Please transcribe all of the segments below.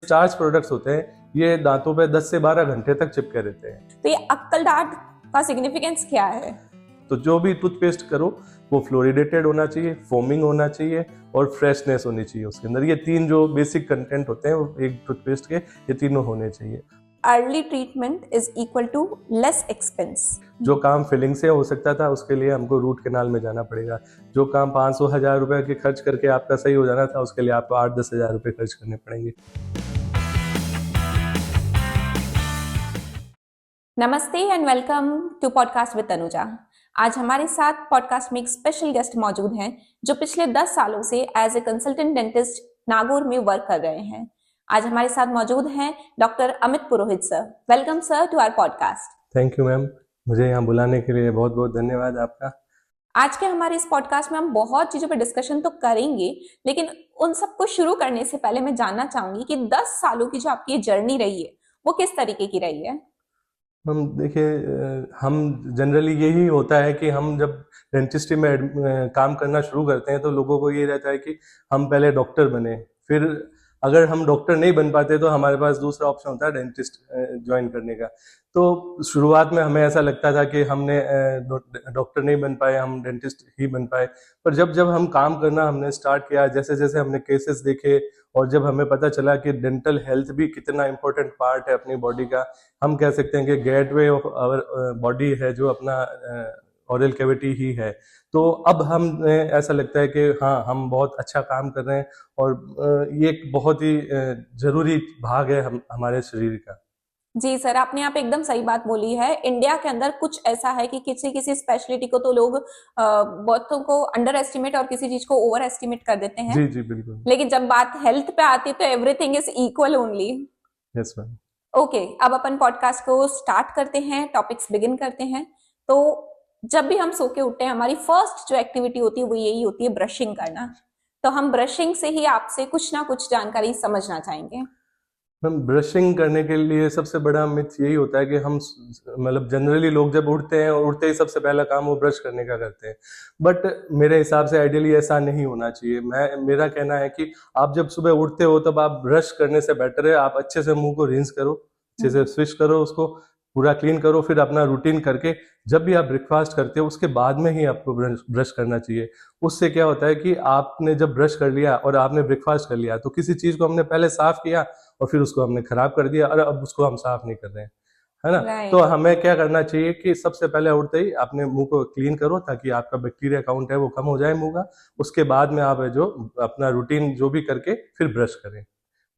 Starch products होते हैं, ये दांतों पे 10 से 12 घंटे तक चिपके रहते हैं। तो ये अक्कल दांत का सिग्निफिकेंस क्या है? तो जो भी टूथपेस्ट करो वो फ्लोरिडेटेड होना चाहिए, फोमिंग होना चाहिए और फ्रेशनेस होनी चाहिए उसके अंदर। ये 3 जो बेसिक कंटेंट होते हैं वो एक टूथपेस्ट के, ये तीनों होने चाहिए। Early treatment is equal to less expense. जो काम फिलिंग से हो सकता था उसके लिए हमको रूट कैनाल में जाना पड़ेगा। जो काम 500,000 रुपए के खर्च करके आपका सही हो जाना था उसके लिए आपको 8-10 हज़ार रुपए खर्च करने पड़ेंगे। नमस्ते and welcome to podcast with Tanuja. आज हमारे साथ पॉडकास्ट में एक स्पेशल गेस्ट मौजूद हैं जो पिछले 10 सालों से as a consultant dentist Nagaur में वर्क कर रहे हैं। आज हमारे साथ मौजूद हैं doctor Amit Purohit sir. Welcome sir to our podcast. Thank you ma'am, मुझे यहाँ बुलाने के लिए बहुत बहुत धन्यवाद आपका। आज के हमारे इस पॉडकास्ट में हम बहुत चीजों पर डिस्कशन तो करेंगे, लेकिन उन सबको शुरू करने से पहले मैं जानना चाहूंगी कि 10 सालों की जो आपकी जर्नी रही है वो किस तरीके की रही है? हम देखिए, हम जनरली यही होता है कि हम जब डेंटिस्ट्री में काम करना शुरू करते हैं तो लोगों को ये रहता है कि हम पहले डॉक्टर बने, फिर अगर हम डॉक्टर नहीं बन पाते तो हमारे पास दूसरा ऑप्शन होता है डेंटिस्ट ज्वाइन करने का। तो शुरुआत में हमें ऐसा लगता था कि हमने डॉक्टर नहीं बन पाए, हम डेंटिस्ट ही बन पाए। पर जब जब हम काम करना हमने स्टार्ट किया, जैसे जैसे हमने केसेस देखे और जब हमें पता चला कि डेंटल हेल्थ भी कितना इम्पोर्टेंट पार्ट है अपनी बॉडी का, हम कह सकते हैं कि गेटवे ऑफ आवर बॉडी है जो अपना ओरल कैविटी ही है। तो अब हमें ऐसा लगता है कि हाँ, हम बहुत अच्छा काम कर रहे हैं और ये एक बहुत ही जरूरी भाग है हमारे शरीर का। जी सर, आपने यहाँ पे एकदम सही बात बोली है। इंडिया के अंदर कुछ ऐसा है कि किसी किसी स्पेशलिटी को तो लोग बहुतों को अंडर एस्टिमेट और किसी चीज को ओवर एस्टिमेट कर देते हैं। जी जी बिल्कुल। लेकिन जब बात हेल्थ पे आती है तो everything is equal only. Yes ma'am. Okay, अब अपन पॉडकास्ट को स्टार्ट करते हैं, टॉपिक्स बिगिन करते हैं। तो जब भी हम सो के उठते हैं हमारी फर्स्ट जो एक्टिविटी होती है वो यही होती है ब्रशिंग करना। तो हम ब्रशिंग से ही आपसे कुछ ना कुछ जानकारी समझना चाहेंगे। हम ब्रशिंग करने के लिए सबसे बड़ा मिथ यही होता है कि हम मतलब जनरली लोग जब उठते हैं और उठते ही सबसे पहला काम वो ब्रश करने का करते हैं। बट मेरे हिसाब से आइडियली ऐसा नहीं होना चाहिए। मेरा कहना है कि आप जब सुबह उठते हो तब आप ब्रश करने से बेटर है आप अच्छे से मुंह को रिंस करो, अच्छे से स्विच करो, उसको पूरा क्लीन करो, फिर अपना रूटीन करके जब भी आप ब्रेकफास्ट करते हो उसके बाद में ही आपको ब्रश करना चाहिए। उससे क्या होता है कि आपने जब ब्रश कर लिया और आपने ब्रेकफास्ट कर लिया तो किसी चीज को हमने पहले साफ किया और फिर उसको हमने खराब कर दिया और अब उसको हम साफ नहीं कर रहे हैं, है ना। Right. तो हमें क्या करना चाहिए कि सबसे पहले उठते ही अपने मुंह को क्लीन करो ताकि आपका बैक्टीरिया काउंट है वो कम हो जाए मुंह का। उसके बाद में आप जो अपना रूटीन जो भी करके फिर ब्रश करें।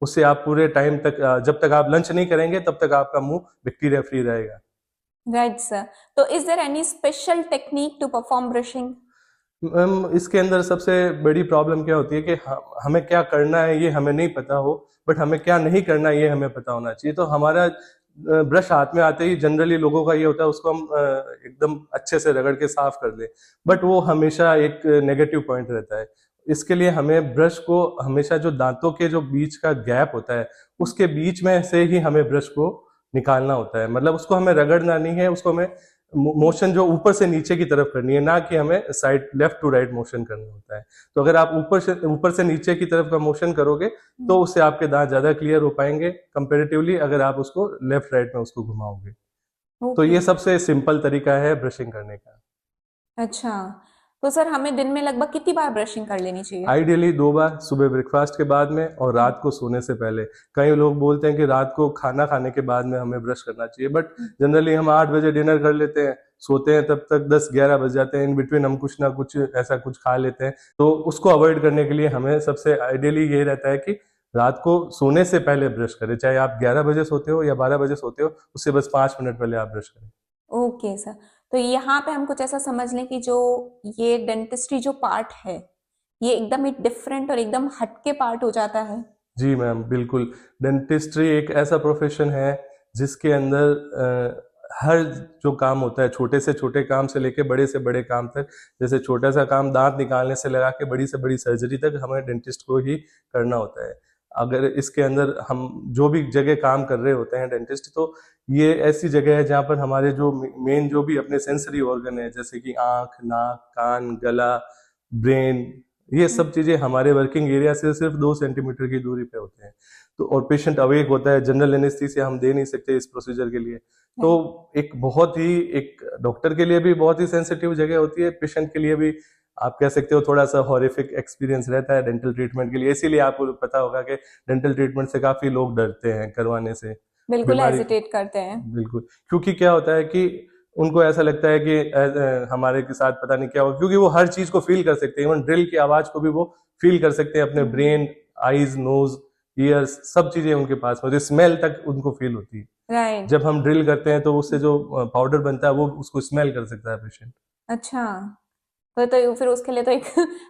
उससे आप पूरे टाइम तक जब तक आप लंच नहीं करेंगे तब तक आपका मुंह बैक्टीरिया फ्री रहेगा। Right sir. तो is there any special technique to perform brushing? Ma'am, इसके अंदर सबसे बड़ी प्रॉब्लम क्या होती है कि हमें क्या करना है ये हमें नहीं पता हो, बट हमें क्या नहीं करना ये हमें पता होना चाहिए। तो हमारा ब्रश हाथ में आते ही जनरली लोगों का ये होता है उसको हम एकदम अच्छे से रगड़ के साफ कर दें, बट वो हमेशा एक नेगेटिव पॉइंट रहता है। इसके लिए हमें ब्रश को हमेशा जो दांतों के जो बीच का गैप होता है उसके बीच में से ही हमें ब्रश को निकालना होता है। मतलब उसको हमें रगड़ना नहीं है, उसको हमें मोशन जो ऊपर से नीचे की तरफ करनी है, ना कि हमें side left to right motion करना होता है। तो अगर आप ऊपर से नीचे की तरफ का मोशन करोगे तो उससे आपके दांत ज्यादा क्लियर हो पाएंगे कंपेरेटिवली अगर आप उसको लेफ्ट राइट में उसको घुमाओगे। तो ये सबसे सिंपल तरीका है ब्रशिंग करने का। अच्छा, तो सर हमें दिन में लगभग कितनी बार ब्रशिंग कर लेनी चाहिए? आइडियली 2 बार, सुबह ब्रेकफास्ट के बाद में और रात को सोने से पहले। कई लोग बोलते हैं कि रात को खाना खाने के बाद में हमें ब्रश करना चाहिए, बट जनरली हम 8 बजे डिनर कर लेते हैं, सोते हैं तब तक 10-11 बज जाते हैं, इन बिटवीन हम कुछ ना कुछ ऐसा कुछ खा लेते हैं। तो उसको अवॉइड करने के लिए हमें सबसे आइडियली ये रहता है कि रात को सोने से पहले ब्रश करें, चाहे आप 11 बजे सोते हो या 12 बजे सोते हो, उससे बस 5 मिनट पहले आप ब्रश करें। Okay sir. तो यहाँ पे हम कुछ ऐसा समझ लें कि जो ये डेंटिस्ट्री जो पार्ट है ये एकदम ही डिफरेंट और एकदम हटके पार्ट हो जाता है। जी मैम, बिल्कुल। डेंटिस्ट्री एक ऐसा प्रोफेशन है जिसके अंदर हर जो काम होता है, छोटे से छोटे काम से लेके बड़े से बड़े काम तक, जैसे छोटा सा काम दांत निकालने से लगा के बड़ी से बड़ी सर्जरी तक हमें डेंटिस्ट को ही करना होता है। अगर इसके अंदर हम जो भी जगह काम कर रहे होते हैं डेंटिस्ट, तो ये ऐसी जगह है जहाँ पर हमारे जो मेन जो भी अपने सेंसरी ऑर्गन है, जैसे कि आँख, नाक, कान, गला, ब्रेन, ये सब चीजें हमारे वर्किंग एरिया से सिर्फ 2 सेंटीमीटर की दूरी पे होते हैं। तो और पेशेंट अवेक होता है, जनरल एनेस्थीसिया हम दे नहीं सकते इस प्रोसीजर के लिए। तो एक बहुत ही, एक डॉक्टर के लिए भी बहुत ही सेंसिटिव जगह होती है, पेशेंट के लिए भी आप कह सकते हो थोड़ा सा हॉरिफिक एक्सपीरियंस रहता है डेंटल ट्रीटमेंट के लिए। इसीलिए आपको पता होगा कि डेंटल ट्रीटमेंट से काफी लोग डरते हैं करवाने से, बिल्कुल बीमारी हेजिटेट करते हैं। बिल्कुल, क्योंकि क्या होता है कि उनको ऐसा लगता है कि हमारे के साथ पता नहीं क्या हो, क्योंकि वो हर चीज को फील कर सकते हैं, इवन ड्रिल की आवाज को भी वो फील कर सकते हैं अपने ब्रेन, आईज, नोज, ईयर्स, सब चीजें उनके पास में, स्मेल तक उनको फील होती है। राइट। जब हम ड्रिल करते हैं तो उससे जो पाउडर बनता है वो उसको स्मेल कर सकता है पेशेंट। अच्छा, तो फिर उसके लिए तो एक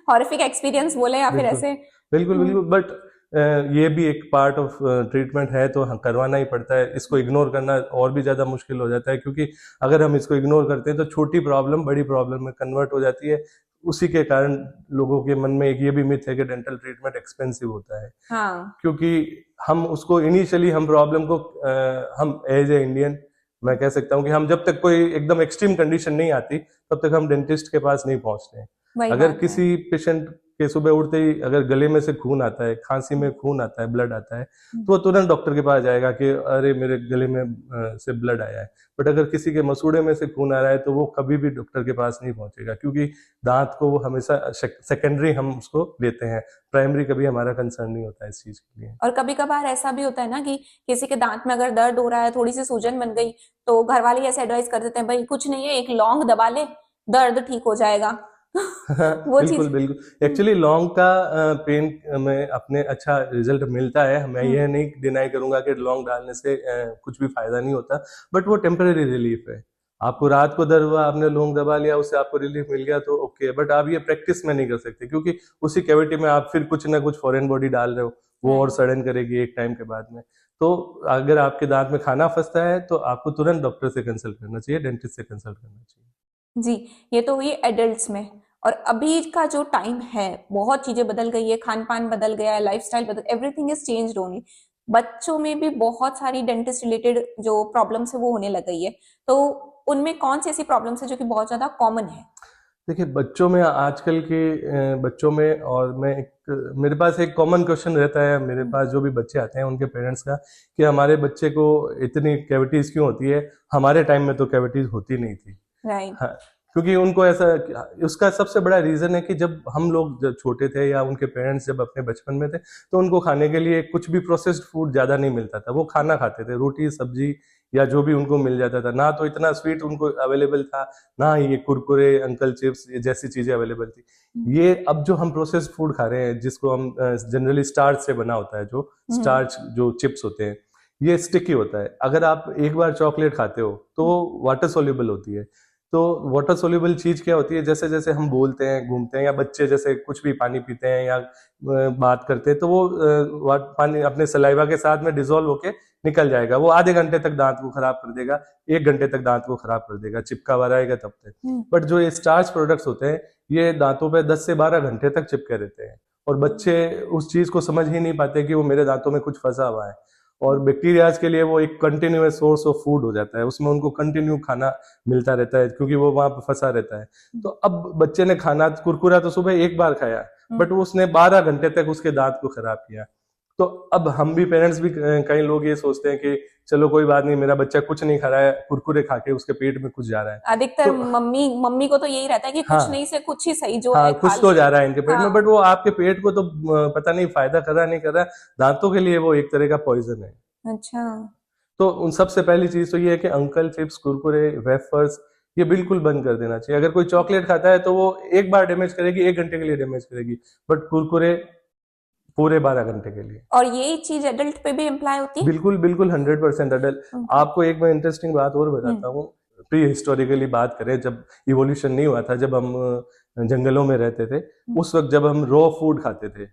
हॉरिफिक एक्सपीरियंस बोले या फिर बिल्कुल ऐसे। बिल्कुल बिल्कुल, बट ये भी एक पार्ट ऑफ ट्रीटमेंट है, तो करवाना ही पड़ता है। इसको इग्नोर करना और भी ज्यादा मुश्किल हो जाता है, क्योंकि अगर हम इसको इग्नोर करते हैं तो छोटी प्रॉब्लम बड़ी प्रॉब्लम में कन्वर्ट हो जाती है। उसी के कारण लोगों के मन में एक ये भी मिथ है कि डेंटल ट्रीटमेंट एक्सपेंसिव होता है। हाँ। क्योंकि हम उसको इनिशियली, हम प्रॉब्लम को हम एज ए इंडियन मैं कह सकता हूँ कि हम जब तक कोई एकदम एक्सट्रीम कंडीशन नहीं आती तब तक हम डेंटिस्ट के पास नहीं पहुंचते हैं। वही अगर बात है। किसी पेशेंट के सुबह उठते ही अगर गले में से खून आता है, खांसी में खून आता है, ब्लड आता है, तो वो तुरंत डॉक्टर के पास जाएगा कि अरे मेरे गले में से ब्लड आया है। बट अगर किसी के मसूड़े में से खून आ रहा है तो वो कभी भी डॉक्टर के पास नहीं पहुंचेगा, क्योंकि दांत को वो हमेशा सेकेंडरी हम उसको लेते हैं, प्राइमरी कभी हमारा कंसर्न नहीं होता है इस चीज के लिए। और कभी कभार ऐसा भी होता है ना कि किसी के दांत में अगर दर्द हो रहा है, थोड़ी सी सूजन बन गई, तो घर वाले ऐसे एडवाइस कर देते हैं, भाई कुछ नहीं है, एक लौंग दबा ले, दर्द ठीक हो जाएगा। वो बिल्कुल चीज। बिल्कुल, एक्चुअली लॉन्ग का पेन में अपने अच्छा रिजल्ट मिलता है। मैं यह नहीं डिनाई करूंगा कि लॉन्ग डालने से कुछ भी फायदा नहीं होता, बट वो टेम्पररी रिलीफ है। आपको रात को दर्द हुआ, आपने लौंग दबा लिया, उससे आपको रिलीफ मिल गया तो ओके, बट आप ये प्रैक्टिस में नहीं कर सकते, क्योंकि उसी कैविटी में आप फिर कुछ ना कुछ फॉरेन बॉडी डाल रहे हो, वो और सड़न करेगी एक टाइम के बाद में। तो अगर आपके दांत में खाना फंसता है तो आपको तुरंत डॉक्टर से कंसल्ट करना चाहिए, डेंटिस्ट से कंसल्ट करना चाहिए। जी, ये तो हुई एडल्ट्स में। और अभी का जो टाइम है, बहुत चीजें बदल गई है, खान पान बदल गया है, लाइफस्टाइल बदल, एवरीथिंग इज चेंज्ड ओनली। बच्चों में भी बहुत सारी डेंटिस्ट रिलेटेड जो प्रॉब्लम्स है वो होने लग गई है। तो उनमें कौन सी ऐसी प्रॉब्लम्स है जो कि बहुत ज्यादा कॉमन है? देखिए, बच्चों में आजकल के बच्चों में, और मैं एक, मेरे पास एक कॉमन क्वेश्चन रहता है, मेरे पास जो भी बच्चे आते हैं उनके पेरेंट्स का, कि हमारे बच्चे को इतनी कैविटीज क्यों होती है, हमारे टाइम में तो कैविटीज होती नहीं थी। राइट। हाँ, क्योंकि उनको ऐसा, उसका सबसे बड़ा रीजन है कि जब हम लोग जब छोटे थे या उनके पेरेंट्स जब अपने बचपन में थे, तो उनको खाने के लिए कुछ भी प्रोसेस्ड फूड ज्यादा नहीं मिलता था। वो खाना खाते थे, रोटी सब्जी या जो भी उनको मिल जाता था। ना तो इतना स्वीट उनको अवेलेबल था, ना ही ये कुरकुरे, अंकल चिप्स, ये जैसी चीजें अवेलेबल थी। ये अब जो हम प्रोसेस्ड फूड खा रहे हैं, जिसको हम जनरली स्टार्च से बना होता है, जो स्टार्च जो चिप्स होते हैं, ये स्टिकी होता है। अगर आप एक बार चॉकलेट खाते हो तो वो वाटर सोल्यूबल होती है। तो वाटर सोल्यूबल चीज क्या होती है, जैसे जैसे हम बोलते हैं, घूमते हैं, या बच्चे जैसे कुछ भी पानी पीते हैं या बात करते हैं, तो वो पानी अपने सलाइवा के साथ में डिजोल्व होके निकल जाएगा। वो आधे घंटे तक दांत को खराब कर देगा, 1 घंटे तक दांत को खराब कर देगा, चिपका हुआ रहेगा तब तक। बट जो ये स्टार्च प्रोडक्ट्स होते हैं, ये दांतों पे 10 से 12 घंटे तक चिपके रहते हैं, और बच्चे उस चीज को समझ ही नहीं पाते कि वो मेरे दांतों में कुछ फंसा हुआ है। और बैक्टीरियाज के लिए वो एक कंटिन्यूअस सोर्स ऑफ फूड हो जाता है, उसमें उनको कंटिन्यू खाना मिलता रहता है, क्योंकि वो वहां पर फंसा रहता है। तो अब बच्चे ने खाना, कुरकुरा तो सुबह एक बार खाया, बट उसने 12 घंटे तक उसके दांत को खराब किया। तो अब हम भी, पेरेंट्स भी, कई लोग ये सोचते हैं कि चलो कोई बात नहीं, मेरा बच्चा कुछ नहीं खा रहा है, कुरकुरे खा के उसके पेट में कुछ जा रहा है। अधिकतर तो मम्मी को तो यही रहता है कि कुछ नहीं से कुछ ही सही, जो है हाँ, खा कुछ तो ले। जा रहा है इनके पेट में, हाँ। बट वो आपके पेट को तो पता नहीं फायदा कर रहा नहीं कर रहा। दांतों के लिए वो एक तरह का पॉइजन है। अच्छा। तो उन सबसे पहली चीज तो ये है कि अंकल चिप्स, कुरकुरे, वेफर्स, ये बिल्कुल बंद कर देना चाहिए। अगर कोई चॉकलेट खाता है तो वो एक बार डैमेज करेगी, 1 घंटे के लिए डैमेज करेगी, बट कुरकुरे पूरे 12 घंटे के लिए। और ये चीज एडल्ट पे भी अप्लाई होती है? बिल्कुल बिल्कुल, 100% अडल्ट। आपको एक मैं इंटरेस्टिंग बात और बताता हूँ। प्री हिस्टोरिकली बात करें, जब इवोल्यूशन नहीं हुआ था, जब हम जंगलों में रहते थे, उस वक्त जब हम रॉ फूड खाते थे,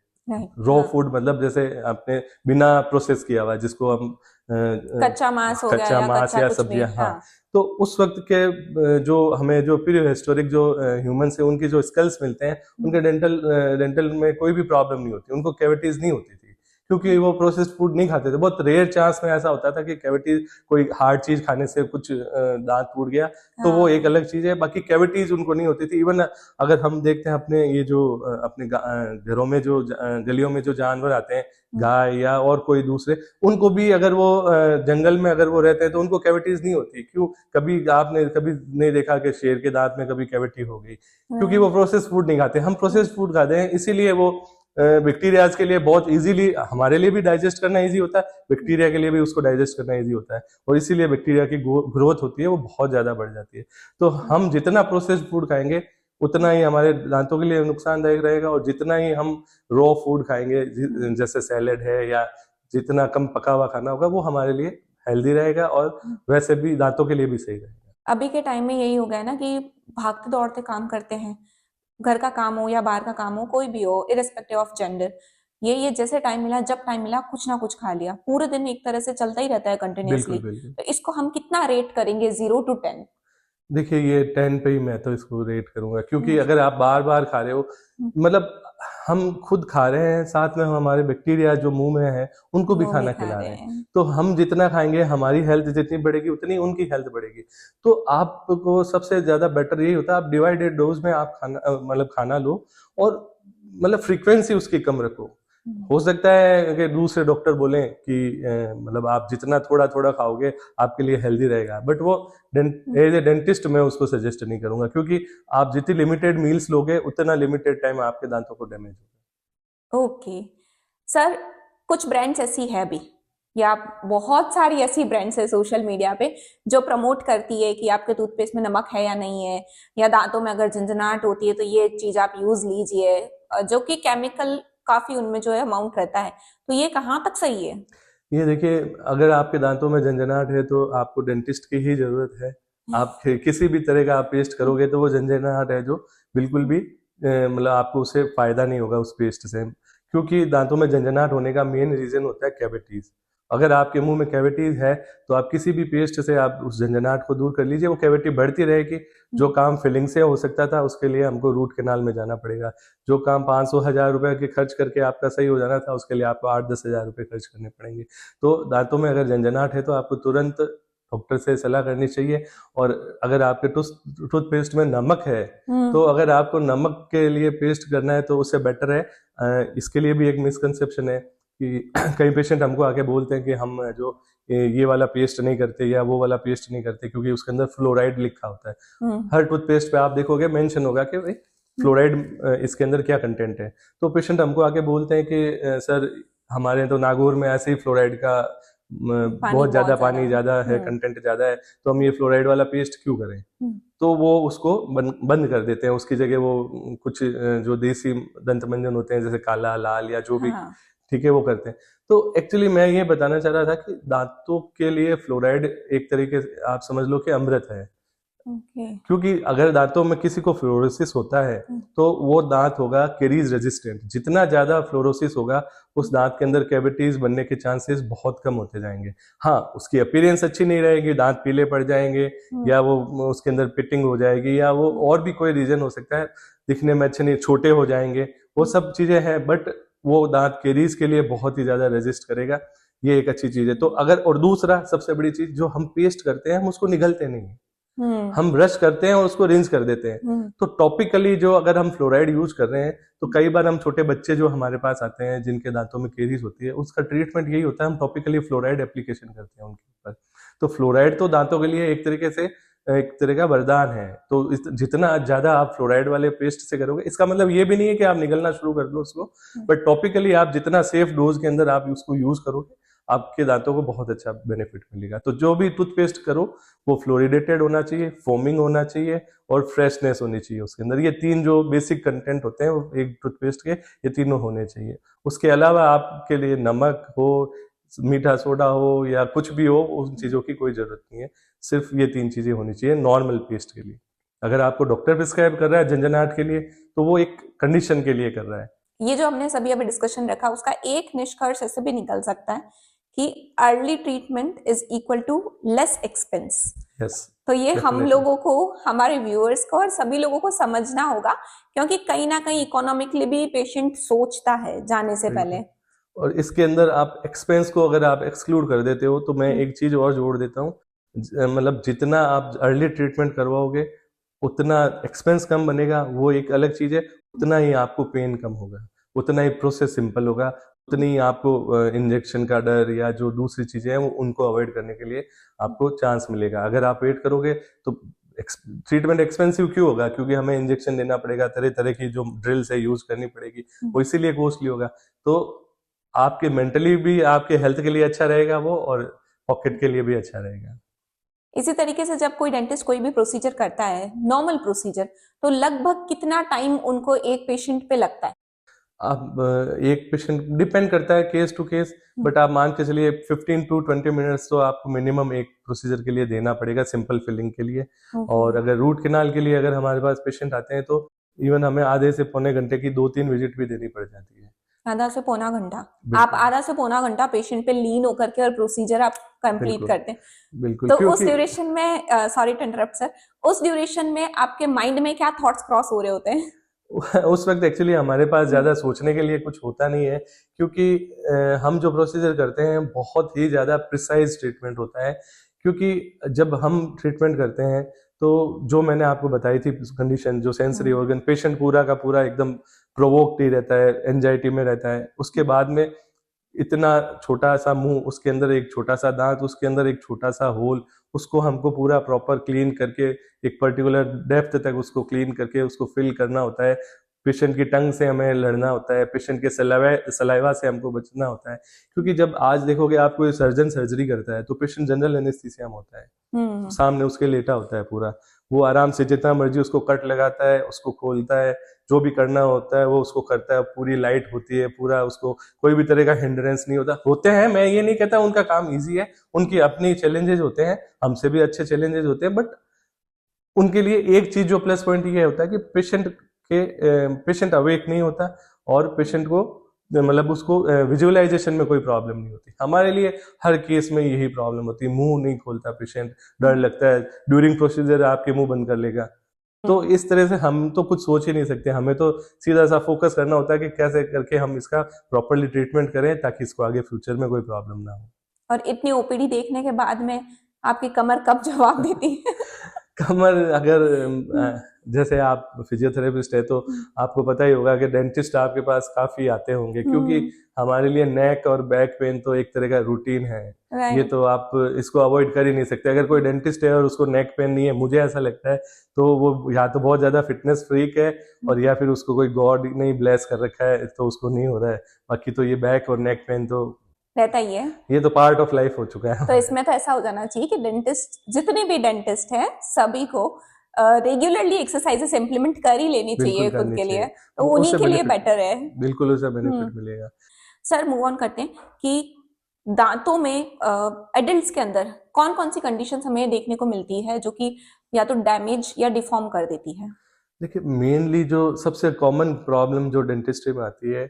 रॉ फूड मतलब जैसे आपने बिना प्रोसेस किया हुआ, जिसको हम कच्चा मांस हो गया कच्चा या मांस कच्चा या कुछ भी। सब्जियां, हाँ। हाँ। तो उस वक्त के जो हमें जो प्री हिस्टोरिक जो ह्यूमन से उनके जो स्कल्स मिलते हैं, उनके डेंटल में कोई भी प्रॉब्लम नहीं होती, उनको कैविटीज नहीं होती थी, क्योंकि वो प्रोसेस्ड फूड नहीं खाते थे। बहुत रेयर चांस में ऐसा होता था कि कैविटीज, कोई हार्ड चीज खाने से कुछ दांत टूट गया तो वो एक अलग चीज है, बाकी कैविटीज उनको नहीं होती थी। इवन अगर हम देखते हैं अपने ये जो अपने घरों में जो गलियों में जो जानवर आते हैं, गाय या और कोई दूसरे, उनको भी अगर वो जंगल में अगर वो रहते हैं तो उनको कैविटीज नहीं होती। क्यों? कभी आपने कभी नहीं देखा कि शेर के दांत में कभी कैविटी हो गई? क्योंकि वो प्रोसेस्ड फूड नहीं खाते। हम प्रोसेस्ड फूड खाते हैं, इसीलिए वो बैक्टीरियाज के लिए बहुत इजीली, हमारे लिए भी डाइजेस्ट करना इजी होता है, बैक्टीरिया के लिए भी उसको डाइजेस्ट करना इजी होता है, और इसीलिए बैक्टीरिया की ग्रोथ होती है वो बहुत ज्यादा बढ़ जाती है। तो हम जितना प्रोसेस्ड फूड खाएंगे उतना ही हमारे दांतों के लिए नुकसानदायक रहेगा, और जितना ही हम रॉ फूड खाएंगे जैसे सैलेड है या जितना कम पका हुआ खाना होगा वो हमारे लिए हेल्दी रहेगा, और वैसे भी दांतों के लिए भी सही रहेगा। अभी के टाइम में यही हो गया ना कि भागते दौड़ते काम करते हैं, घर का काम हो या बाहर का काम हो, कोई भी हो, इरेस्पेक्टिव ऑफ जेंडर, ये जैसे टाइम मिला, जब टाइम मिला कुछ ना कुछ खा लिया, पूरे दिन एक तरह से चलता ही रहता है कंटिन्यूअसली। बिल्कुल। तो इसको हम कितना रेट करेंगे 0 to 10? देखिए ये 10 पे ही मैं तो इसको रेट करूंगा, क्योंकि अगर आप बार बार खा रहे हो, मतलब हम खुद खा रहे हैं, साथ में हमारे बैक्टीरिया जो मुंह में है उनको भी वो खाना भी खा खिला रहे रहे हैं। हैं। तो हम जितना खाएंगे हमारी हेल्थ जितनी बढ़ेगी उतनी उनकी हेल्थ बढ़ेगी। तो आपको सबसे ज्यादा बेटर यही होता है, आप डिवाइडेड डोज में आप खाना मतलब खाना लो, और मतलब फ्रीक्वेंसी उसकी कम रखो। हो सकता है कि दूसरे डॉक्टर बोलें कि मतलब आप जितना थोड़ा थोड़ा खाओगे आपके लिए हेल्दी रहेगा, बट वो एज ए डेंटिस्ट मैं उसको सजेस्ट नहीं करूंगा, क्योंकि आप जितनी लिमिटेड मील्स लोगे उतना लिमिटेड टाइम आपके दांतों को डैमेज होगा। ओके सर, कुछ ब्रांड्स ऐसी है भी, या बहुत सारी ऐसी ब्रांड्स है सोशल मीडिया पे जो प्रमोट करती है कि आपके टूथपेस्ट में नमक है या नहीं है, या दांतों में अगर झंझनाहट होती है तो ये चीज आप यूज लीजिए, जो कि केमिकल काफी उनमें जो है अमाउंट रहता है। तो ये कहाँ तक सही है? ये देखिए, अगर आपके दांतों में झंझनाहट है तो आपको डेंटिस्ट की ही जरूरत है। आप किसी भी तरह का आप पेस्ट करोगे तो वो झंझनाहट है जो बिल्कुल भी मतलब आपको उससे फायदा नहीं होगा उस पेस्ट से, क्योंकि दांतों में झंझनाहट होने का मेन रीजन होता है कैविटीज। अगर आपके मुंह में कैविटीज है तो आप किसी भी पेस्ट से आप उस झंझनाहट को दूर कर लीजिए, वो कैविटी बढ़ती रहेगी। जो काम फिलिंग से हो सकता था उसके लिए हमको रूट कैनाल में जाना पड़ेगा। जो काम 500,000 रुपए के खर्च करके आपका सही हो जाना था उसके लिए आपको 8-10 हजार रुपए खर्च करने पड़ेंगे। तो दांतों में अगर झंझनाहट है तो आपको तुरंत डॉक्टर से सलाह करनी चाहिए। और अगर आपके टूथपेस्ट में नमक है तो अगर आपको नमक के लिए पेस्ट करना है तो उससे बेटर है, इसके लिए भी एक मिसकंसेप्शन है कि कई पेशेंट हमको आके बोलते हैं कि हम जो ये वाला पेस्ट नहीं करते या वो वाला पेस्ट नहीं करते क्योंकि उसके अंदर फ्लोराइड लिखा होता है। हर टूथपेस्ट पे आप देखोगे मेंशन होगा कि भाई फ्लोराइड इसके अंदर क्या कंटेंट है। तो पेशेंट हमको आके बोलते हैं कि सर हमारे तो नागौर में ऐसे ही फ्लोराइड का बहुत ज्यादा पानी ज्यादा है, कंटेंट ज्यादा है, तो हम ये फ्लोराइड वाला पेस्ट क्यों करें। तो वो उसको बंद कर देते हैं, उसकी जगह वो कुछ जो देसी दंत मंजन होते हैं जैसे काला, लाल या जो भी, ठीक है, वो करते हैं। तो एक्चुअली मैं ये बताना चाह रहा था कि दांतों के लिए फ्लोराइड एक तरीके से आप समझ लो कि अमृत है। क्योंकि अगर दांतों में किसी को फ्लोरोसिस होता है तो वो दांत होगा कैरीज रेजिस्टेंट। जितना ज्यादा फ्लोरोसिस होगा उस दांत के अंदर कैविटीज बनने के चांसेस बहुत कम होते जाएंगे। हाँ, उसकी अपीयरेंस अच्छी नहीं रहेगी, दांत पीले पड़ जाएंगे, या वो उसके अंदर पिटिंग हो जाएगी, या वो और भी कोई रीजन हो सकता है, दिखने में अच्छे नहीं, छोटे हो जाएंगे, वो सब चीजें हैं। बट वो दांत कैरीज के लिए बहुत ही ज्यादा रेजिस्ट करेगा, ये एक अच्छी चीज है। तो अगर, और दूसरा सबसे बड़ी चीज, जो हम पेस्ट करते हैं हम उसको निगलते नहीं, हम ब्रश करते हैं और उसको रिंस कर देते हैं। तो टॉपिकली जो अगर हम फ्लोराइड यूज कर रहे हैं तो कई बार हम छोटे बच्चे जो हमारे पास आते हैं जिनके दांतों में कैरीज होती है, उसका ट्रीटमेंट यही होता है, हम टॉपिकली फ्लोराइड एप्लीकेशन करते हैं उनके ऊपर। तो फ्लोराइड तो दांतों के लिए एक तरीके से एक तरह का वरदान है। तो जितना ज्यादा आप फ्लोराइड वाले पेस्ट से करोगे, इसका मतलब ये भी नहीं है कि आप निगलना शुरू कर दो उसको, बट टॉपिकली आप जितना सेफ डोज के अंदर आप उसको यूज करोगे आपके दांतों को बहुत अच्छा बेनिफिट मिलेगा। तो जो भी टूथपेस्ट करो वो फ्लोरिडेटेड होना चाहिए, फोमिंग होना चाहिए और फ्रेशनेस होनी चाहिए उसके अंदर। ये तीन जो बेसिक कंटेंट होते हैं वो एक टूथपेस्ट के, ये तीनों होने चाहिए। उसके अलावा आपके लिए नमक हो, मीठा सोडा हो या कुछ भी हो, उन चीजों की कोई जरूरत नहीं है। सिर्फ ये तीन चीजें होनी चाहिए नॉर्मल पेस्ट के लिए। अगर आपको डॉक्टर प्रिस्क्राइब कर रहा है झंझनाहट के लिए तो वो एक कंडीशन के लिए कर रहा है। ये जो हमने सभी अभी डिस्कशन रखा उसका एक निष्कर्ष ऐसे भी निकल सकता है कि early treatment is equal to less expense. तो ये हम लोगों को, हमारे व्यूअर्स को और सभी लोगों को समझना होगा, क्योंकि कहीं ना कहीं इकोनॉमिकली भी पेशेंट सोचता है जाने से पहले। और इसके अंदर आप एक्सपेंस को अगर आप एक्सक्लूड कर देते हो तो मैं एक चीज और जोड़ देता हूँ, मतलब जितना आप अर्ली ट्रीटमेंट करवाओगे उतना एक्सपेंस कम बनेगा, वो एक अलग चीज है। उतना ही आपको पेन कम होगा, उतना ही प्रोसेस सिंपल होगा, उतनी ही आपको इंजेक्शन का डर या जो दूसरी चीजें हैं वो उनको अवॉइड करने के लिए आपको चांस मिलेगा। अगर आप वेट करोगे तो ट्रीटमेंट एक्सपेंसिव क्यों होगा? क्योंकि हमें इंजेक्शन देना पड़ेगा, तरह तरह की जो ड्रिल्स है यूज करनी पड़ेगी, वो इसीलिए कॉस्टली होगा। तो आपके मेंटली भी आपके हेल्थ के लिए अच्छा रहेगा वो, और पॉकेट के लिए भी अच्छा रहेगा। इसी तरीके से जब कोई डेंटिस्ट कोई भी प्रोसीजर करता है, नॉर्मल प्रोसीजर, तो लगभग कितना टाइम उनको एक पेशेंट पे लगता है? अब एक पेशेंट डिपेंड करता है केस टू केस, बट आप मान के चलिए 15 to 20 मिनट्स तो आपको मिनिमम एक प्रोसीजर के लिए देना पड़ेगा, सिंपल फिलिंग के लिए। और अगर रूट केनाल के लिए अगर हमारे पास पेशेंट आते हैं तो इवन हमें आधे से पौने घंटे की 2-3 विजिट भी देनी पड़ जाती है। आधा से पौना घंटा? आप बिल्कुल आधा से पौना घंटा पेशेंट पे लीन होकर के और प्रोसीजर आप कंप्लीट बिल्कुल करते हैं। बिल्कुल, तो उस क्योंकि ड्यूरेशन में, सॉरी टू इंटरप्ट सर, उस ड्यूरेशन में आपके माइंड में क्या थॉट्स क्रॉस हो रहे होते हैं? उस वक्त एक्चुअली हमारे पास ज्यादा सोचने के लिए कुछ होता नहीं है, क्योंकि हम जो प्रोसीजर करते हैं बहुत ही ज्यादा प्रिसाइज ट्रीटमेंट होता है। क्योंकि जब हम ट्रीटमेंट करते हैं तो जो मैंने आपको बताई थी कंडीशन, जो सेंसरी ऑर्गन, पेशेंट पूरा का पूरा एकदम प्रोवोक्ड ही रहता है, एंजाइटी में रहता है। उसके बाद में इतना छोटा सा मुंह, उसके अंदर एक छोटा सा दांत, उसके अंदर एक छोटा सा होल, उसको हमको पूरा प्रॉपर क्लीन करके एक पर्टिकुलर डेप्थ तक उसको क्लीन करके उसको फिल करना होता है। पेशेंट की टंग से हमें लड़ना होता है, पेशेंट के सलाइवा से हमको बचना होता है। क्योंकि जब आज देखोगे आप कोई सर्जन सर्जरी करता है तो पेशेंट जनरल एनेस्थीसिया में होता है, सामने उसके लेटा होता है पूरा, वो आराम से जितना मर्जी उसको कट लगाता है, उसको खोलता है, जो भी करना होता है वो उसको करता है, पूरी लाइट होती है, पूरा उसको कोई भी तरह का हिंड्रेंस नहीं होता। होते हैं, मैं ये नहीं कहता उनका काम इजी है, उनकी अपनी चैलेंजेस होते हैं, हमसे भी अच्छे चैलेंजेस होते हैं, बट उनके लिए एक चीज जो प्लस पॉइंट ये होता है कि पेशेंट अवेक नहीं होता और पेशेंट को मतलब उसको विजुअलाइजेशन में कोई प्रॉब्लम नहीं होती। हमारे लिए हर केस में यही प्रॉब्लम होती है, मुंह नहीं खोलता पेशेंट, डर लगता है, ड्यूरिंग प्रोसीजर आपके मुंह बंद कर लेगा। तो इस तरह से हम तो कुछ सोच ही नहीं सकते, हमें तो सीधा सा फोकस करना होता है कि कैसे करके हम इसका प्रॉपरली ट्रीटमेंट करें ताकि इसको आगे फ्यूचर में कोई प्रॉब्लम ना हो। और इतनी ओपीडी देखने के बाद में आपकी कमर कब जवाब देती है? कमर अगर जैसे आप फिजियोथेरेपिस्ट है तो आपको पता ही होगा कि डेंटिस्ट आपके पास काफी आते होंगे, क्योंकि हमारे लिए नेक और बैक पेन तो एक तरह का रूटीन है। ये तो आप इसको अवॉइड कर ही नहीं सकते। अगर कोई डेंटिस्ट है और उसको नेक पेन नहीं है, मुझे ऐसा लगता है तो वो या तो बहुत ज्यादा फिटनेस फ्रीक है और या फिर उसको कोई गॉड नहीं ब्लेस कर रखा है तो उसको नहीं हो रहा है। बाकी तो ये बैक और नेक पेन तो रहता ही है, ये तो पार्ट ऑफ लाइफ हो चुका है। तो इसमें तो ऐसा हो जाना चाहिए कि डेंटिस्ट, जितने भी डेंटिस्ट हैं, सभी को रेगुलरली एक्सरसाइजेस इम्प्लीमेंट कर ही लेनी चाहिए खुद के लिए, तो उन्हीं के लिए बेटर है। बिल्कुल उसे बेनिफिट मिलेगा। सर मूव ऑन करते हैं कि दांतों में एडल्ट्स के अंदर कौन कौन सी कंडीशंस हमें देखने को मिलती है जो कि या तो डैमेज या डिफॉर्म कर देती है? देखिए, मेनली जो सबसे कॉमन प्रॉब्लम जो डेंटिस्ट्री में आती है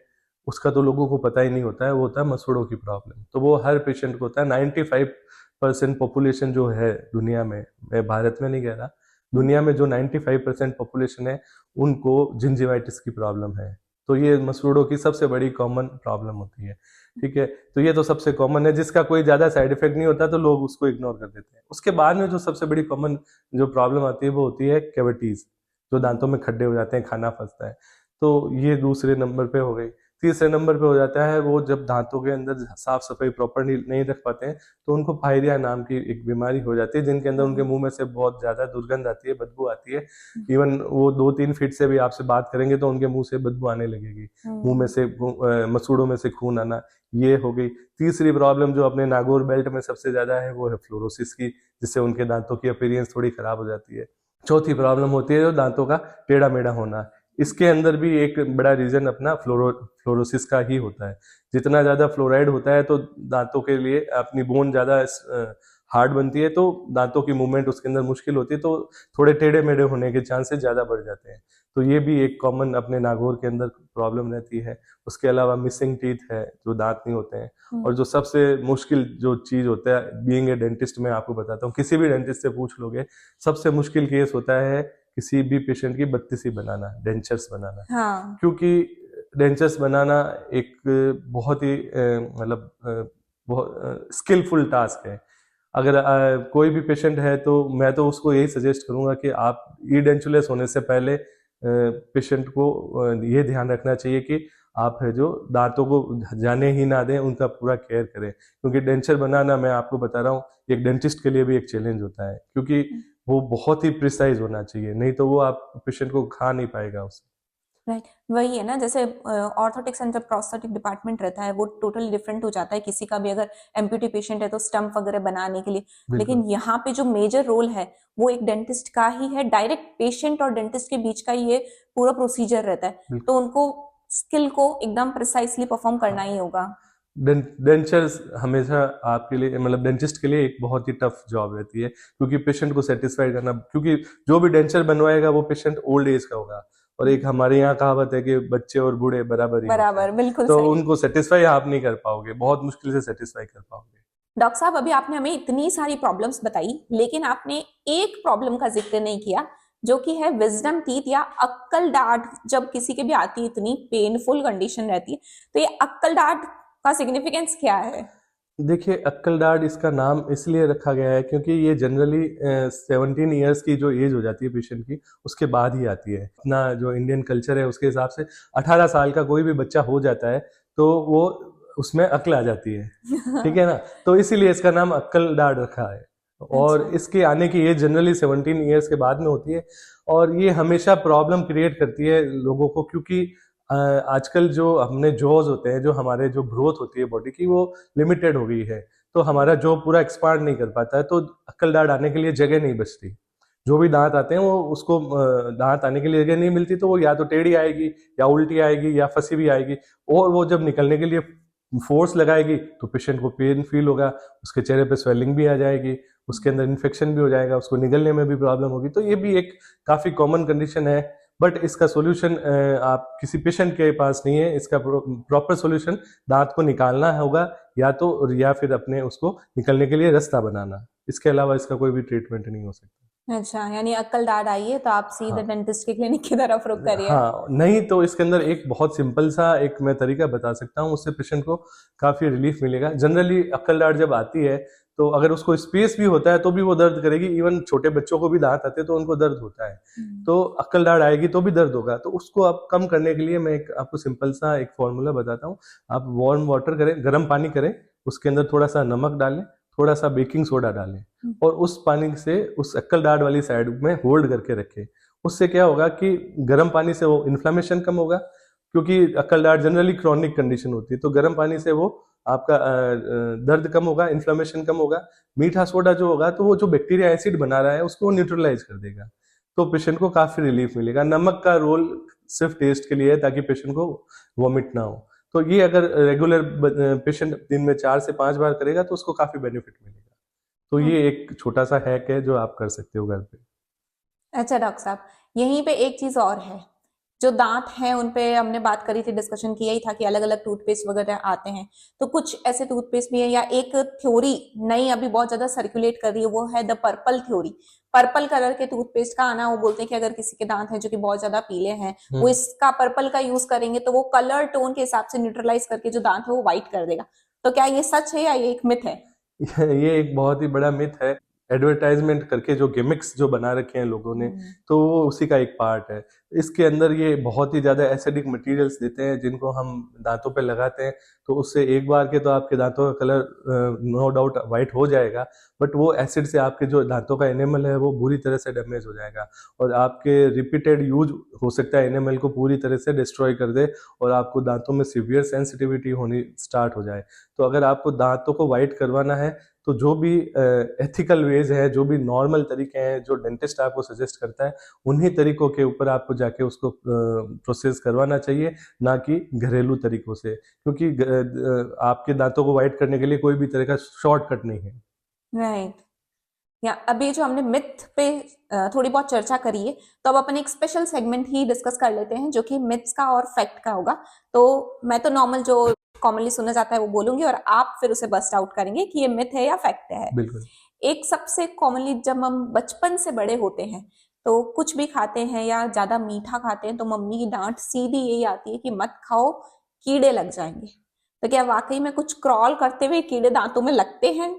उसका तो लोगों को पता ही नहीं होता है, वो होता है मसूड़ों की प्रॉब्लम। तो वो हर पेशेंट को होता है। 95% पॉपुलेशन जो है दुनिया में, मैं भारत में नहीं कह रहा, दुनिया में जो 95% पॉपुलेशन है उनको जिंजिवाइटिस की प्रॉब्लम है। तो ये मसूड़ों की सबसे बड़ी कॉमन प्रॉब्लम होती है, ठीक है। तो ये तो सबसे कॉमन है, जिसका कोई ज्यादा साइड इफेक्ट नहीं होता तो लोग उसको इग्नोर कर देते हैं। उसके बाद में जो सबसे बड़ी कॉमन जो प्रॉब्लम आती है वो होती है कैविटीज, जो दांतों में खड्डे हो जाते हैं, खाना फंसता है। तो ये दूसरे नंबर पे हो गई। तीसरे नंबर पे हो जाता है वो जब दांतों के अंदर साफ सफाई प्रॉपर नहीं रख पाते हैं तो उनको फायरिया नाम की एक बीमारी हो जाती है, जिनके अंदर उनके मुंह में से बहुत ज्यादा दुर्गंध आती है, बदबू आती है। इवन वो 2-3 फीट से भी आपसे बात करेंगे तो उनके मुंह से बदबू आने लगेगी, मुंह में से मसूड़ों में से खून आना, ये हो गई। तीसरी प्रॉब्लम जो अपने नागौर बेल्ट में सबसे ज्यादा है वो है फ्लोरोसिस की, जिससे उनके दांतों की अपीयरेंस थोड़ी खराब हो जाती है। चौथी प्रॉब्लम होती है जो दांतों का टेढ़ा मेढ़ा होना। इसके अंदर भी एक बड़ा रीजन अपना फ्लोरोसिस का ही होता है। जितना ज्यादा फ्लोराइड होता है तो दांतों के लिए अपनी बोन ज्यादा हार्ड बनती है, तो दांतों की मूवमेंट उसके अंदर मुश्किल होती है, तो थोड़े टेढ़े मेढ़े होने के चांसेस ज्यादा बढ़ जाते हैं। तो ये भी एक कॉमन अपने नागौर के अंदर प्रॉब्लम रहती है। उसके अलावा मिसिंग टीथ है, जो दांत नहीं होते हैं। और जो सबसे मुश्किल जो चीज होता है बीइंग ए डेंटिस्ट, मैं आपको बताता हूँ, किसी भी डेंटिस्ट से पूछ लोगे, सबसे मुश्किल केस होता है किसी भी पेशेंट की बत्तीसी बनाना, डेंचर्स बनाना। हाँ। क्योंकि डेंचर्स बनाना एक बहुत ही मतलब बहुत स्किलफुल टास्क है। अगर कोई भी पेशेंट है तो मैं तो उसको यही सजेस्ट करूंगा कि आप ईडेंचुलस होने से पहले पेशेंट को ये ध्यान रखना चाहिए कि आप है जो दांतों को जाने ही ना दें, उनका पूरा केयर करें, क्योंकि डेंचर बनाना मैं आपको बता रहा हूँ एक डेंटिस्ट के लिए भी एक चैलेंज होता है, क्योंकि वो बहुत ही प्रिसाइज होना चाहिए, नहीं तो वो आप पेशेंट को खा नहीं पाएगा उसे। राइट, वही है ना, जैसे ऑर्थोटिक्स एंड जब प्रोस्थेटिक डिपार्टमेंट रहता है वो टोटली डिफरेंट हो जाता है। किसी का भी अगर एम्प्यूटी पेशेंट है तो स्टम्प वगैरह बनाने के लिए, लेकिन बिल्कुल यहाँ पे जो मेजर रोल है वो एक डेंटिस्ट का ही है। डायरेक्ट पेशेंट और डेंटिस्ट के बीच का ये पूरा प्रोसीजर रहता है, बिल्कुल। तो उनको स्किल को एकदम प्रिसाइसली परफॉर्म करना ही होगा। डेंचर्स हमेशा आपके लिए मतलब डेंटिस्ट के लिए एक बहुत ही टफ जॉब रहती है, क्योंकि पेशेंट को सेटिस्फाई करना, क्योंकि जो भी डेंचर बनवाएगा वो पेशेंट ओल्ड एज का होगा, और एक हमारे यहाँ कहावत है कि बच्चे और बूढ़े बराबर ही होते हैं, बराबर, बिल्कुल तो सही। उनको सेटिस्फाई आप नहीं कर पाओगे, बहुत मुश्किल से सेटिस्फाई कर पाओगे। डॉक्टर साहब, अभी आपने हमें इतनी सारी प्रॉब्लम्स बताई, लेकिन आपने एक प्रॉब्लम का जिक्र नहीं किया, जो कि है विजडम टीथ या अक्कल दाढ़। जब किसी के भी आती है, इतनी पेनफुल कंडीशन रहती है, तो ये अक्कल दाढ़ का सिग्निफिकेंस क्या है? देखिए, अक्कल दाढ़ इसका नाम इसलिए रखा गया है क्योंकि ये जनरली 17 ईयर्स की जो एज हो जाती है पेशेंट की, उसके बाद ही आती है। अपना जो इंडियन कल्चर है उसके हिसाब से 18 साल का कोई भी बच्चा हो जाता है तो वो उसमें अक्ल आ जाती है, ठीक है ना, तो इसीलिए इसका नाम अक्कल दाढ़ रखा है। और अच्छा। इसके आने की एज जनरली 17 ईयर्स के बाद में होती है, और ये हमेशा प्रॉब्लम क्रिएट करती है लोगों को, क्योंकि आजकल जो हमने जॉज होते हैं, जो हमारे जो ग्रोथ होती है बॉडी की, वो लिमिटेड हो गई है, तो हमारा जॉ पूरा एक्सपांड नहीं कर पाता है, तो अक्कल दाढ़ आने के लिए जगह नहीं बचती। जो भी दांत आते हैं वो उसको दांत आने के लिए जगह नहीं मिलती, तो वो या तो टेढ़ी आएगी या उल्टी आएगी या फंसी भी आएगी, और वो जब निकलने के लिए फोर्स लगाएगी तो पेशेंट को पेन फील होगा, उसके चेहरे पे स्वेलिंग भी आ जाएगी, उसके अंदर इन्फेक्शन भी हो जाएगा, उसको निकलने में भी प्रॉब्लम होगी। तो ये भी एक काफी कॉमन कंडीशन है, बट इसका सॉल्यूशन आप किसी पेशेंट के पास नहीं है। इसका प्रॉपर सॉल्यूशन दांत को निकालना होगा, या फिर अपने उसको निकलने के लिए रास्ता बनाना। इसके अलावा इसका कोई भी ट्रीटमेंट नहीं हो सकता। अच्छा, यानी अक्कल दाढ़ आई है तो आप सीधे हाँ डेंटिस्ट के क्लिनिक की तरफ रुख करिए। हाँ, नहीं तो इसके अंदर एक बहुत सिंपल सा एक मैं तरीका बता सकता हूँ, उससे पेशेंट को काफी रिलीफ मिलेगा। जनरली अक्कल दाढ़ जब आती है तो अगर उसको स्पेस भी होता है तो भी वो दर्द करेगी, इवन छोटे बच्चों को भी दांत आते हैं तो उनको दर्द होता है, तो अक्कल दाढ़ आएगी तो भी दर्द होगा। तो उसको आप कम करने के लिए मैं आपको सिंपल सा एक फॉर्मूला बताता हूँ। आप वार्म वाटर करें, गर्म पानी करें, उसके अंदर थोड़ा सा नमक डालें, थोड़ा सा बेकिंग सोडा डालें, और उस पानी से उस अक्कल दाढ़ वाली साइड में होल्ड करके रखें। उससे क्या होगा कि गर्म पानी से वो इन्फ्लेमेशन कम होगा, क्योंकि अक्कल दाढ़ जनरली क्रॉनिक कंडीशन होती है, तो गर्म पानी से वो आपका दर्द कम होगा, इन्फ्लेमेशन कम होगा। मीठा सोडा जो होगा तो वो जो बैक्टीरिया एसिड बना रहा है उसको न्यूट्रलाइज कर देगा, तो पेशेंट को काफी रिलीफ मिलेगा। नमक का रोल सिर्फ टेस्ट के लिए है, ताकि पेशेंट को वॉमिट ना हो। तो ये अगर रेगुलर पेशेंट दिन में 4 से 5 बार करेगा तो उसको काफी बेनिफिट मिलेगा। तो ये एक छोटा सा हैक है जो आप कर सकते हो घर पे। अच्छा डॉक्टर साहब, यहीं पे एक चीज और है। जो दांत हैं उन पे हमने बात करी थी, डिस्कशन किया ही था कि अलग अलग टूथपेस्ट वगैरह आते हैं, तो कुछ ऐसे टूथपेस्ट भी है, या एक थ्योरी नई अभी बहुत ज्यादा सर्कुलेट कर रही है, वो है the purple theory. Purple colour के टूथपेस्ट का आना, वो बोलते हैं कि अगर किसी के दांत हैं जो कि बहुत ज्यादा पीले हैं, वो इसका पर्पल का यूज करेंगे तो वो कलर टोन के हिसाब से न्यूट्रलाइज करके जो दांत है वो व्हाइट कर देगा। तो क्या ये सच है या ये एक मिथ है? ये एक बहुत ही बड़ा मिथ है। एडवर्टाइजमेंट करके जो गिमिक्स जो बना रखे हैं लोगों ने, तो वो उसी का एक पार्ट है। इसके अंदर ये बहुत ही ज्यादा एसिडिक मटेरियल्स देते हैं जिनको हम दांतों पे लगाते हैं, तो उससे एक बार के तो आपके दांतों का कलर नो डाउट वाइट हो जाएगा, बट वो एसिड से आपके जो दांतों का एनेमल है वो बुरी तरह से डैमेज हो जाएगा, और आपके रिपीटेड यूज हो सकता है एनेमल को पूरी तरह से डिस्ट्रॉय कर दे, और आपको दांतों में सीवियर सेंसिटिविटी होनी स्टार्ट हो जाए। तो अगर आपको दांतों को वाइट करवाना है तो जो भी एथिकल वेज है, जो भी नॉर्मल तरीके हैं जो डेंटिस्ट आपको सजेस्ट करता है, उन्हीं तरीकों के ऊपर आपको जाके उसको प्रोसेस करवाना चाहिए, ना कि घरेलू तरीकों से, क्योंकि आपके दांतों को वाइट करने के लिए कोई भी तरह का शॉर्टकट नहीं है। राइट। या अभी जो हमने मिथ पे थोड़ी बहुत चर्चा करी है, तो अब अपन एक स्पेशल सेगमेंट ही डिस्कस कर लेते हैं जो कि मिथ्स का और फैक्ट का होगा। तो मैं तो नॉर्मल जो कॉमनली सुना जाता है वो बोलूंगी, और आप फिर उसे बस्ट आउट करेंगे कि ये मिथ है या फैक्ट है। बिल्कुल। एक सबसे कॉमनली, जब हम बचपन से बड़े होते हैं तो कुछ भी खाते हैं या ज्यादा मीठा खाते हैं तो मम्मी की डांट सीधी यही आती है कि मत खाओ, कीड़े लग जाएंगे। तो क्या वाकई में कुछ क्रॉल करते हुए कीड़े दांतों में लगते हैं?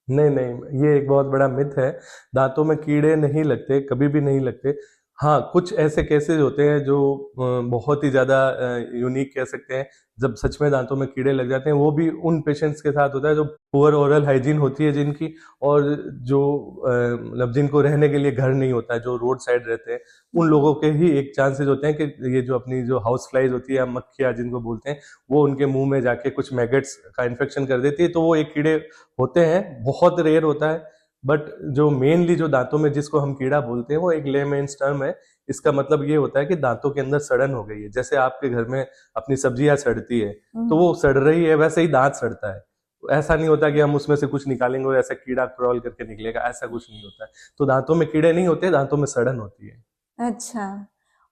नहीं नहीं, ये एक बहुत बड़ा मिथ है। दांतों में कीड़े नहीं लगते, कभी भी नहीं लगते। हाँ, कुछ ऐसे केसेस होते हैं जो बहुत ही ज्यादा यूनिक कह सकते हैं, जब सच में दांतों में कीड़े लग जाते हैं। वो भी उन पेशेंट्स के साथ होता है जो पुअर ओरल हाइजीन होती है जिनकी, और जो मतलब जिनको रहने के लिए घर नहीं होता है, जो रोड साइड रहते हैं, उन लोगों के ही एक चांसेस होते हैं कि ये जो अपनी जो हाउस फ्लाइज होती है या मक्खियाँ जिनको बोलते हैं, वो उनके मुंह में जाके कुछ मैगेट्स का इन्फेक्शन कर देती है। तो वो एक कीड़े होते हैं, बहुत रेयर होता है। बट जो मेनली जो दांतों में जिसको हम कीड़ा बोलते हैं, वो एक लेमेन्स टर्म है। इसका मतलब ये होता है कि दांतों के अंदर सड़न हो गई है। जैसे आपके घर में अपनी सब्जियां सड़ती है, तो वो सड़ रही है, वैसे ही दांत सड़ता है। ऐसा नहीं होता कि हम उसमें से कुछ निकालेंगे और ऐसा कीड़ा क्रॉल करके निकलेगा, ऐसा कुछ नहीं होता है। तो दांतों में कीड़े नहीं होते, दांतों में सड़न होती है। अच्छा।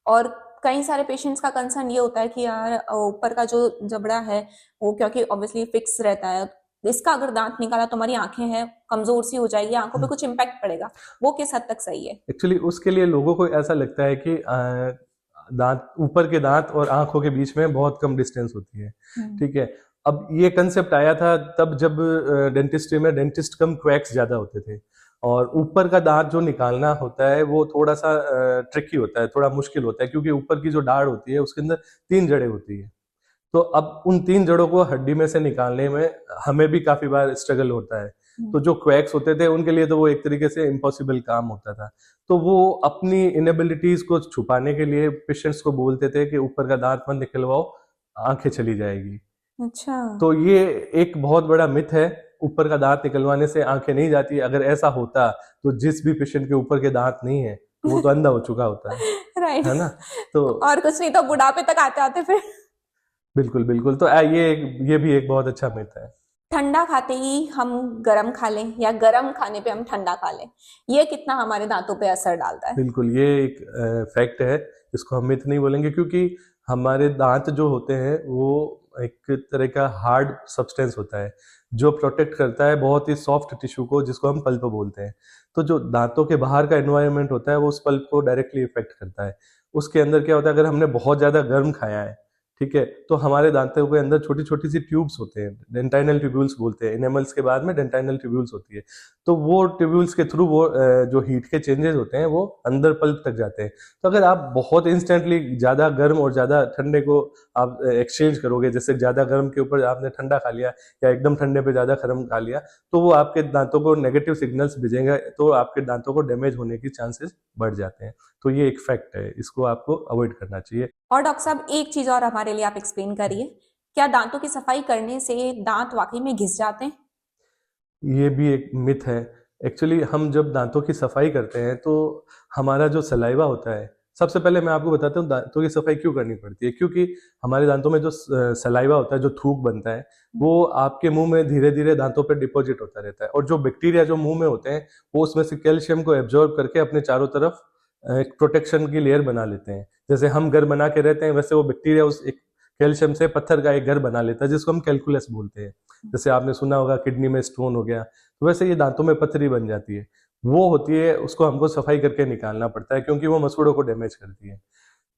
और कई सारे पेशेंट्स का कंसर्न ये होता है कि यार ऊपर का जो जबड़ा है वो क्योंकि ऑब्वियसली फिक्स रहता है, इसका अगर दांत निकाला तो हमारी आंखें हैं कमजोर सी हो जाएगी, आंखों पे कुछ इम्पैक्ट पड़ेगा। वो किस हद तक सही है? एक्चुअली उसके लिए लोगों को ऐसा लगता है कि दांत, ऊपर के दांत और आंखों के बीच में बहुत कम डिस्टेंस होती है। ठीक है। अब ये कंसेप्ट आया था तब जब डेंटिस्ट्री में डेंटिस्ट कम क्वैक्स ज्यादा होते थे, और ऊपर का दांत जो निकालना होता है वो थोड़ा सा ट्रिकी होता है, थोड़ा मुश्किल होता है, क्योंकि ऊपर की जो दाढ़ होती है उसके अंदर 3 जड़ें होती है। तो अब उन 3 जड़ों को हड्डी में से निकालने में हमें भी काफी बार स्ट्रगल होता है। तो जो क्वैक्स होते थे उनके लिए तो वो एक तरीके से इम्पॉसिबल काम होता था। तो वो अपनी इनेबिलिटीज को छुपाने के लिए पेशेंट्स को बोलते थे कि ऊपर का दांत मत निकलवाओ, आंखें चली जाएगी। अच्छा। तो ये एक बहुत बड़ा मिथ है, ऊपर का दांत निकलवाने से आंखें नहीं जाती। अगर ऐसा होता तो जिस भी पेशेंट के ऊपर के दांत नहीं है तो वो तो अंधा हो चुका होता राइट। है ना। तो और कुछ नहीं तो बुढ़ापे तक आते आते फिर। बिल्कुल बिल्कुल, तो ये भी एक बहुत अच्छा मिथ है। ठंडा खाते ही हम गरम खा लें या गरम खाने पे हम ठंडा खा लें, ये कितना हमारे दांतों पे असर डालता है? बिल्कुल, ये एक फैक्ट है, इसको हम मिथ नहीं बोलेंगे, क्योंकि हमारे दांत जो होते हैं वो एक तरह का हार्ड सब्सटेंस होता है जो प्रोटेक्ट करता है बहुत ही सॉफ्ट टिश्यू को, जिसको हम पल्प बोलते हैं। तो जो दांतों के बाहर का एनवायरनमेंट होता है वो उस पल्प को डायरेक्टली इफेक्ट करता है। उसके अंदर क्या होता है, अगर हमने बहुत ज्यादा गर्म खाया है, ठीक है, तो हमारे दांतों के अंदर छोटी छोटी सी ट्यूब्स होते हैं, डेंटाइनल ट्यूब्यूल्स बोलते हैं। एनिमल्स के बाद में डेंटाइनल ट्यूब्यूल्स होती है। तो वो ट्यूब्यूल्स के थ्रू वो जो हीट के चेंजेस होते हैं वो अंदर पल्प तक जाते हैं। तो अगर आप बहुत इंस्टेंटली ज्यादा गर्म और ज्यादा ठंडे को आप एक्सचेंज करोगे, जैसे ज्यादा गर्म के ऊपर आपने ठंडा खा लिया या एकदम ठंडे पे ज्यादा गर्म खा लिया, तो वो आपके दांतों को नेगेटिव सिग्नल्स भेजेंगे, तो आपके दांतों को डैमेज होने की चांसेस बढ़ जाते हैं। तो ये एक फैक्ट है, इसको आपको अवॉइड करना चाहिए। और डॉक्टर साहब एक चीज और हमारे लिए आप एक्सप्लेन करिए, क्या दांतों की सफाई करने से दांत वाकई में घिस जाते हैं? ये भी एक मिथ है। एक्चुअली हम जब दांतों की सफाई करते हैं तो हमारा जो सलाइवा होता है, सबसे पहले मैं आपको बताता हूँ दांतों की सफाई क्यों करनी पड़ती है। क्योंकि हमारे दांतों में जो सलाइवा होता है, जो थूक बनता है, वो आपके मुंह में धीरे धीरे दांतों पर डिपॉजिट होता रहता है, और जो बैक्टीरिया जो मुंह में होते हैं वो उसमें से कैल्शियम को एब्जॉर्ब करके अपने चारों तरफ एक प्रोटेक्शन की लेयर बना लेते हैं। जैसे हम घर बना के रहते हैं, वैसे वो बैक्टीरिया उस एक कैल्शियम से पत्थर का एक घर बना लेता है, जिसको हम कैलकुलस बोलते हैं। जैसे आपने सुना होगा किडनी में स्टोन हो गया, तो वैसे ये दांतों में पथरी बन जाती है, वो होती है, उसको हमको सफाई करके निकालना पड़ता है, क्योंकि वो मसूड़ों को डैमेज करती है।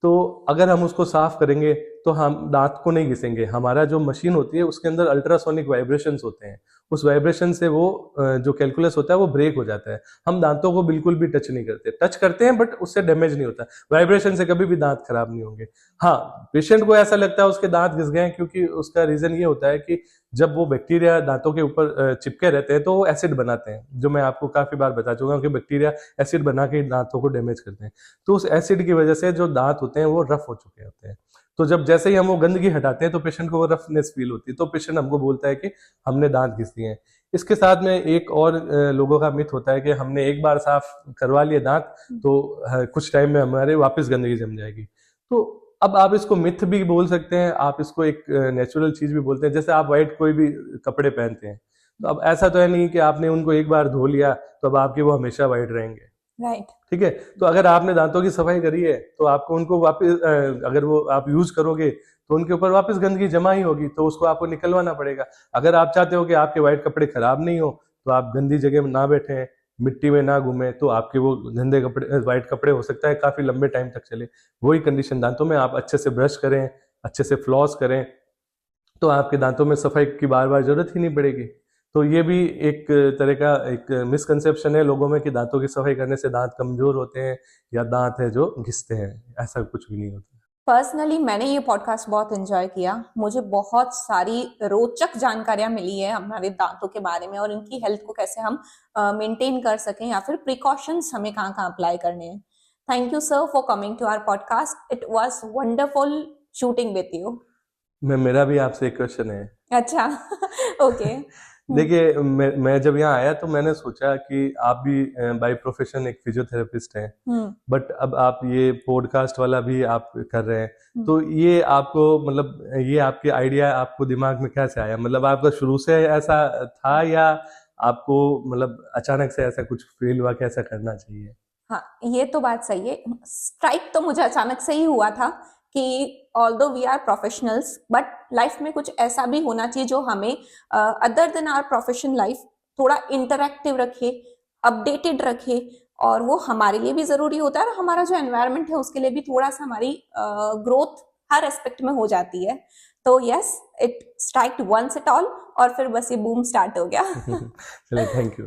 तो अगर हम उसको साफ करेंगे तो हम दांत को नहीं घिसेंगे। हमारा जो मशीन होती है उसके अंदर अल्ट्रासोनिक वाइब्रेशंस होते हैं, उस वाइब्रेशन से वो जो कैलकुलस होता है वो ब्रेक हो जाता है। हम दांतों को बिल्कुल भी टच नहीं करते, टच करते हैं बट उससे डैमेज नहीं होता। वाइब्रेशन से कभी भी दांत खराब नहीं होंगे। हाँ, पेशेंट को ऐसा लगता है उसके दांत घिस गए, क्योंकि उसका रीजन ये होता है कि जब वो बैक्टीरिया दांतों के ऊपर चिपके रहते हैं तो वो एसिड बनाते हैं, जो मैं आपको काफी बार बता चुका हूँ कि बैक्टीरिया एसिड बना के दांतों को डैमेज करते हैं। तो उस एसिड की वजह से जो दांत होते हैं वो रफ हो चुके होते हैं। तो जब जैसे ही हम वो गंदगी हटाते हैं तो पेशेंट को वो रफनेस फील होती है, तो पेशेंट हमको बोलता है कि हमने दांत घिस दिए हैं। इसके साथ में एक और लोगों का मिथ होता है कि हमने एक बार साफ करवा लिए दांत तो कुछ टाइम में हमारे वापस गंदगी जम जाएगी। तो अब आप इसको मिथ भी बोल सकते हैं, आप इसको एक नेचुरल चीज भी बोलते हैं। जैसे आप व्हाइट कोई भी कपड़े पहनते हैं, तो अब ऐसा तो है नहीं कि आपने उनको एक बार धो लिया तो अब आपके वो हमेशा व्हाइट रहेंगे। राइट। ठीक है। तो अगर आपने दांतों की सफाई करी है तो आपको उनको वापस अगर वो आप यूज करोगे तो उनके ऊपर वापस गंदगी जमा ही होगी, तो उसको आपको निकलवाना पड़ेगा। अगर आप चाहते हो कि आपके व्हाइट कपड़े खराब नहीं हो तो आप गंदी जगह में ना बैठे, मिट्टी में ना घूमे, तो आपके वो गंदे कपड़े, वाइट कपड़े हो सकता है काफी लंबे टाइम तक चले। वही कंडीशन दांतों में, आप अच्छे से ब्रश करें, अच्छे से फ्लॉस करें, तो आपके दांतों में सफाई की बार बार जरूरत ही नहीं पड़ेगी। तो ये भी एक तरह का एक मिसकंसेप्शन है लोगों में कि दांतों की सफाई करने से दांत कमजोर होते हैं या दांत है जो घिसते हैं। ऐसा कुछ भी नहीं होता। पर्सनली मैंने ये पॉडकास्ट बहुत एंजॉय किया। मुझे बहुत सारी रोचक जानकारियां मिली है हमारे दांतों के बारे में और इनकी हेल्थ को कैसे हम मेंटेन कर सकें या फिर प्रिकॉशंस हमें कहाँ कहाँ अप्लाई करने हैं। Thank you sir for coming to our podcast. It was wonderful shooting with you. मेरा भी आपसे एक क्वेश्चन है। अच्छा ओके। देखिए, मैं जब यहाँ आया तो मैंने सोचा कि आप भी बाय प्रोफेशन एक फिजियोथेरेपिस्ट हैं, बट अब आप ये पॉडकास्ट वाला भी आप कर रहे हैं, तो ये आपको मतलब ये आपके आइडिया आपको दिमाग में कैसे आया? मतलब आपका शुरू से ऐसा था या आपको मतलब अचानक से ऐसा कुछ फील हुआ कि ऐसा करना चाहिए? हाँ, ये तो बात सही है। स्ट्राइक तो मुझे अचानक से ही हुआ था कि although we are professionals, but life में कुछ ऐसा भी होना चाहिए जो हमें other than our profession life थोड़ा इंटरैक्टिव रखे, अपडेटेड रखे, और वो हमारे लिए भी जरूरी होता है और हमारा जो एनवायरनमेंट है उसके लिए भी थोड़ा सा हमारी ग्रोथ हर एस्पेक्ट में हो जाती है। तो yes, it striked once it all, और फिर बस ये बूम स्टार्ट हो गया। चलिए, थैंक यू।